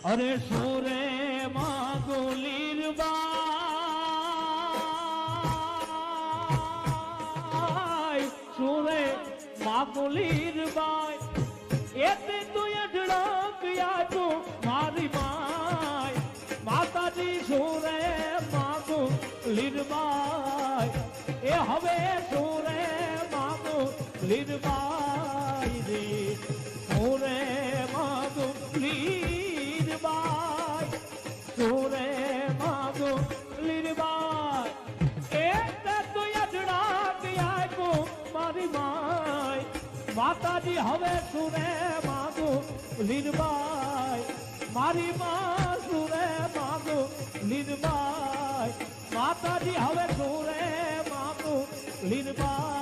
અરે સોરે માગુલીરબાઈ સોરે માગુલીરબાઈ એટલે તું અઢળક તું મારી માય માતાજી સોરે માગુલીરબાઈ એ હવે સોરે માગુલીરબાઈ રે સોરે માગુલીરબાઈ સોરે માગુલીરબાઈ એટલે તું અઢળક મારી માય માતાજી હવે સુરે માગુલીરબાઈ મારી માં સુરે માગુલીરબાઈ માતાજી હવે સુરે માગુલીરબાઈ